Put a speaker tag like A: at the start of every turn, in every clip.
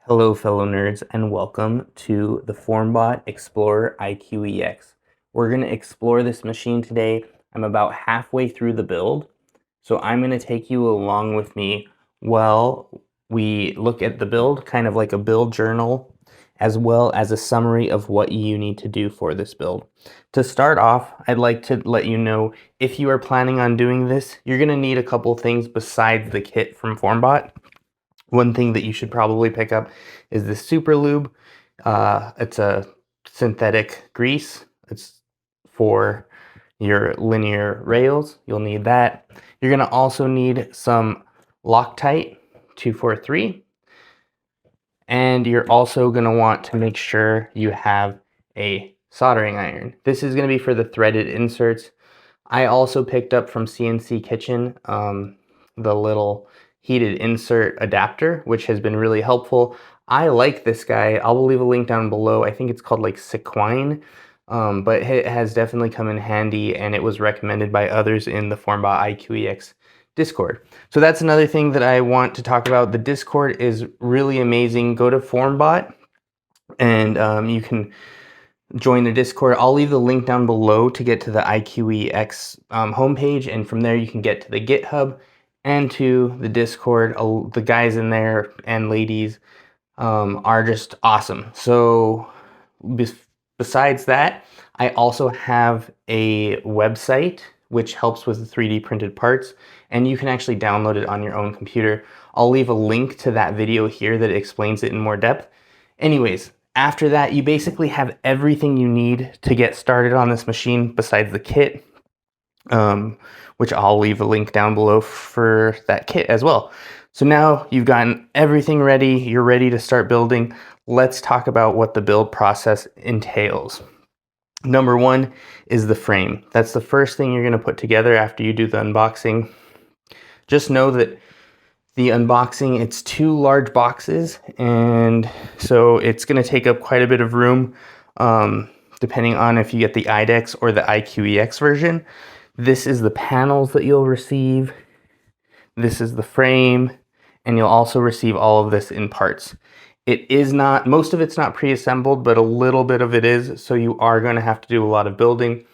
A: Hello fellow nerds and welcome to the Formbot Xplorer IQEX. We're going to explore this machine today. I'm about halfway through the build, so I'm going to take you along with me while we look at the build, kind of like a build journal, as well as a summary of what you need to do for this build. To start off, I'd like to let you know if you are planning on doing this, you're going to need a couple things besides the kit from Formbot. One thing that you should probably pick up is the SuperLube. It's a synthetic grease. It's for your linear rails. You'll need that. You're going to also need some Locktite 243. And you're also going to want to make sure you have a soldering iron. This is going to be for the threaded inserts. I also picked up from CNC Kitchen the little heated insert adapter, which has been really helpful. I like this guy. I'll leave a link down below. I think it's called like Sequine, but it has definitely come in handy, and it was recommended by others in the Formbot IQEX Discord. So that's another thing that I want to talk about. The Discord is really amazing. Go to Formbot and you can join the Discord. I'll leave the link down below to get to the IQEX homepage, and from there you can get to the GitHub and to the Discord. The guys in there and ladies are just awesome. So besides that, I also have a website which helps with the 3D printed parts, and you can actually download it on your own computer. I'll leave a link to that video here that explains it in more depth. Anyways, after that, you basically have everything you need to get started on this machine besides the kit, which I'll leave a link down below for that kit as well. So now you've gotten everything ready, you're ready to start building. Let's talk about what the build process entails. Number one is the frame. That's the first thing you're going to put together after you do the unboxing. Just know that the unboxing, it's 2 large boxes, and so it's going to take up quite a bit of room, depending on if you get the IDEX or the IQEX version. This is the panels that you'll receive. This is the frame, and you'll also receive all of this in parts. It is not, most of it's not pre-assembled, but a little bit of it is, so you are going to have to do a lot of building.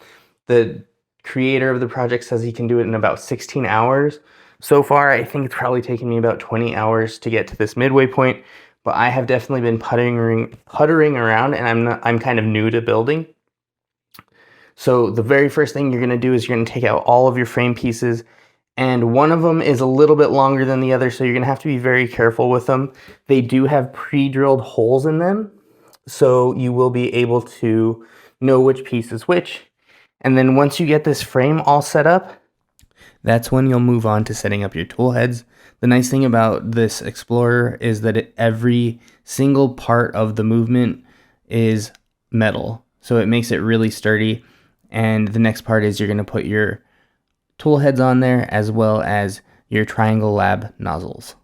A: The creator of the project says he can do it in about 16 hours. So far, I think it's probably taken me about 20 hours to get to this midway point, but I have definitely been puttering around, and I'm kind of new to building. So the very first thing you're going to do is you're going to take out all of your frame pieces, and one of them is a little bit longer than the other, so you're going to have to be very careful with them. They do have pre-drilled holes in them, so you will be able to know which piece is which. And then once you get this frame all set up, that's when you'll move on to setting up your tool heads. The nice thing about this Xplorer is that every single part of the movement is metal, so it makes it really sturdy. And the next part is you're going to put your tool heads on there, as well as your Triangle Lab nozzles.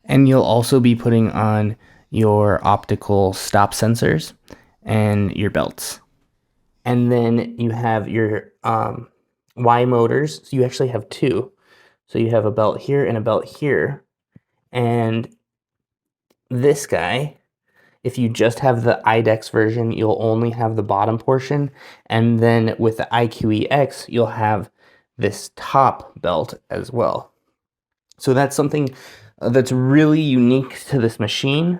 A: And you'll also be putting on your optical stop sensors and your belts. And then you have your Y motors. So you actually have 2. So you have a belt here and a belt here. And this guy, if you just have the IDEX version, you'll only have the bottom portion. And then with the IQEX, you'll have this top belt as well. So that's something that's really unique to this machine.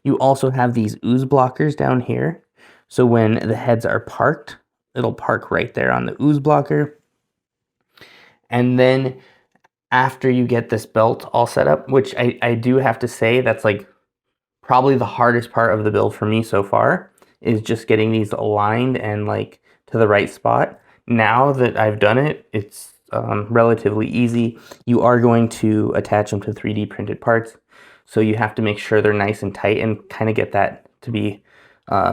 A: You also have these ooze blockers down here. So when the heads are parked, it'll park right there on the ooze blocker. And then after you get this belt all set up, which I do have to say, that's like probably the hardest part of the build for me so far, is just getting these aligned and like to the right spot. Now that I've done it, it's relatively easy. You are going to attach them to 3D printed parts, so you have to make sure they're nice and tight and kind of get that to be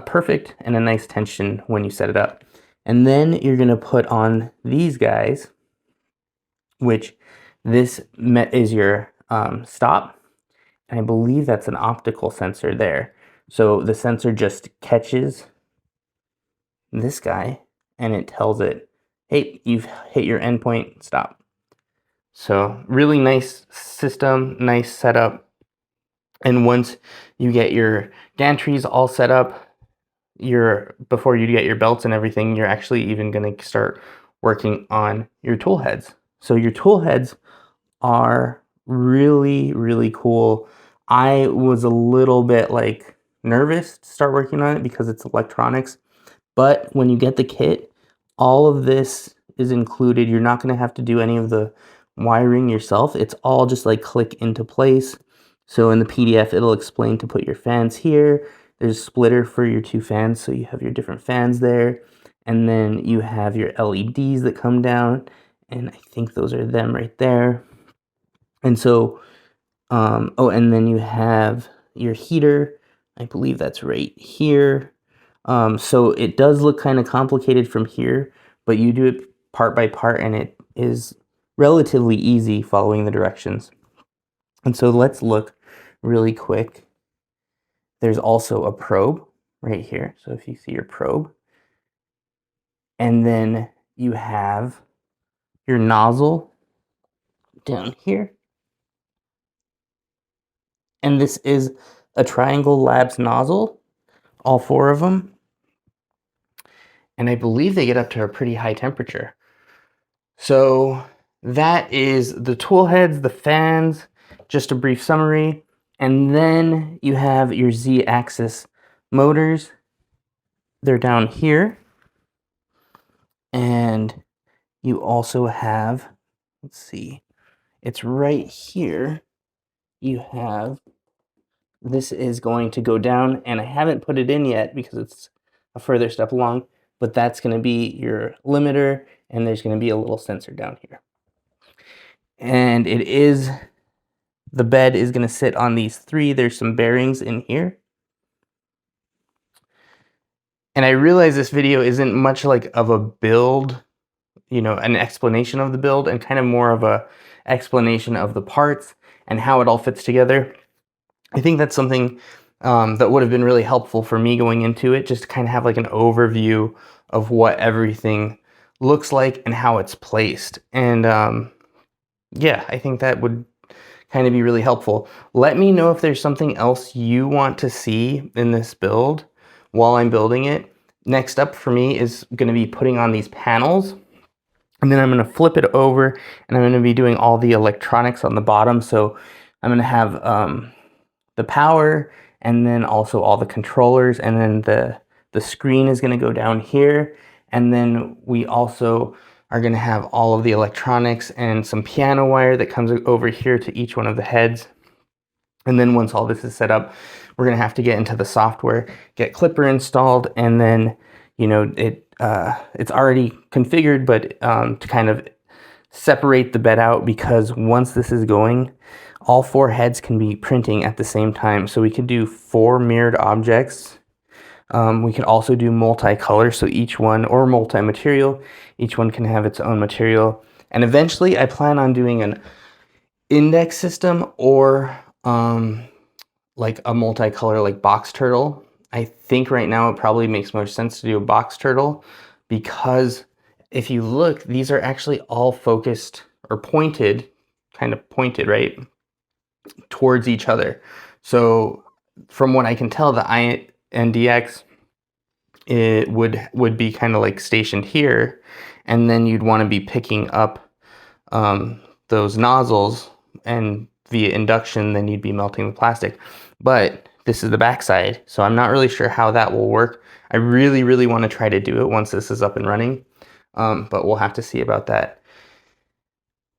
A: perfect and a nice tension when you set it up. And then you're going to put on these guys, which this is your stop. And I believe that's an optical sensor there. So the sensor just catches this guy and it tells it, hey, you've hit your endpoint, stop. So really nice system, nice setup. And once you get your gantries all set up, before you get your belts and everything, you're actually even going to start working on your tool heads. So your tool heads are really, really cool. I was a little bit like nervous to start working on it because it's electronics, but when you get the kit, all of this is included. You're not going to have to do any of the wiring yourself. It's all just like click into place. So in the PDF, it'll explain to put your fans here. There's a splitter for your 2 fans, so you have your different fans there. And then you have your LEDs that come down, and I think those are them right there. And so, oh, and then you have your heater. I believe that's right here. So it does look kind of complicated from here, but you do it part by part, and it is relatively easy following the directions. And so let's look really quick. There's also a probe right here. So if you see your probe, and then you have your nozzle down here. And this is a Triangle Labs nozzle, all 4 of them. And I believe they get up to a pretty high temperature. So that is the tool heads, the fans, just a brief summary. And then you have your Z-axis motors. They're down here. And you also have, let's see, it's right here. You have, this is going to go down, and I haven't put it in yet because it's a further step along, but that's going to be your limiter, and there's going to be a little sensor down here. And the bed is going to sit on these 3. There's some bearings in here. And I realize this video isn't much like of a build, an explanation of the build, and kind of more of a explanation of the parts and how it all fits together. I think that's something that would have been really helpful for me going into it, just to kind of have like an overview of what everything looks like and how it's placed. And yeah, I think that would kind of be really helpful. Let me know if there's something else you want to see in this build while I'm building it. Next up for me is going to be putting on these panels. And then I'm going to flip it over, and I'm going to be doing all the electronics on the bottom. So I'm going to have the power, and then also all the controllers, and then the screen is going to go down here. And then we also are going to have all of the electronics and some piano wire that comes over here to each one of the heads. And then once all this is set up, we're going to have to get into the software, get Klipper installed, and then it's already configured, but to kind of separate the bed out, because once this is going, all 4 heads can be printing at the same time. So we could do 4 mirrored objects. We could also do multicolor, so each one, or multi-material, each one can have its own material. And eventually I plan on doing an INDX system, or like a multicolor like box turtle. I think right now it probably makes more sense to do a box turtle, because if you look, these are actually all focused or pointed, kind of pointed, right, towards each other. So from what I can tell, the INDX, it would be kind of like stationed here, and then you'd want to be picking up those nozzles, and via induction, then you'd be melting the plastic. But this is the backside, so I'm not really sure how that will work. I really, really want to try to do it once this is up and running, but we'll have to see about that.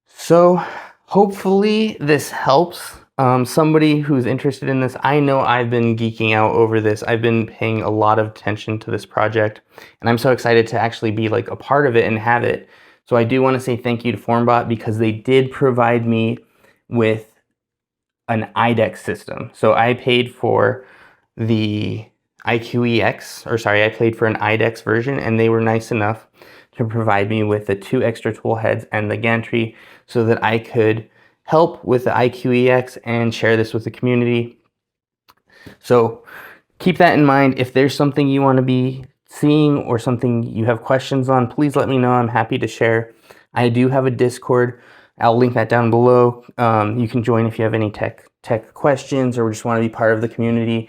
A: So hopefully this helps somebody who's interested in this. I know I've been geeking out over this. I've been paying a lot of attention to this project, and I'm so excited to actually be like a part of it and have it. So I do want to say thank you to Formbot, because they did provide me with an IDEX system. So I paid for the IQEX, or sorry, I paid for an IDEX version, and they were nice enough to provide me with the 2 extra tool heads and the gantry, so that I could help with the IQEX and share this with the community. So keep that in mind. If there's something you want to be seeing or something you have questions on, please let me know. I'm happy to share. I do have a Discord. I'll link that down below. You can join if you have any tech tech questions or just want to be part of the community,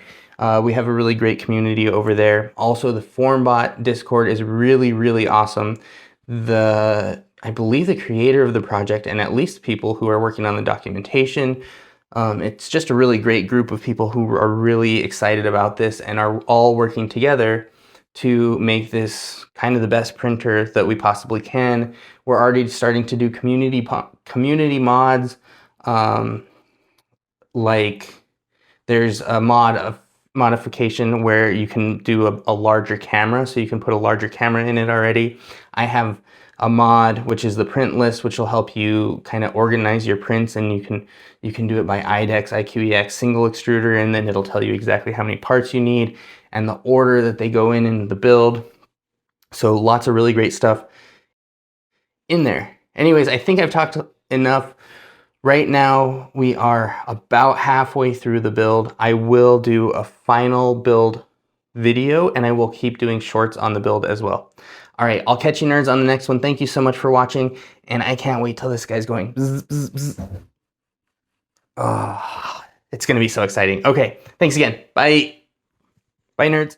A: we have a really great community over there. Also, the Formbot Discord is really, really awesome. I believe the creator of the project and at least people who are working on the documentation, it's just a really great group of people who are really excited about this and are all working together to make this kind of the best printer that we possibly can. We're already starting to do community mods, like there's a modification where you can do a larger camera, so you can put a larger camera in it already. I have a mod which is the print list, which will help you kind of organize your prints, and you can do it by IDEX IQEX single extruder, and then it'll tell you exactly how many parts you need and the order that they go in the build. So lots of really great stuff in there. Anyways, I think I've talked enough. Right now we are about halfway through the build. I will do a final build video and I will keep doing shorts on the build as well. All right, I'll catch you nerds on the next one. Thank you so much for watching, and I can't wait till this guy's going bzz, bzz, bzz. Oh, it's gonna be so exciting. Okay, thanks again. Bye. Bye, nerds.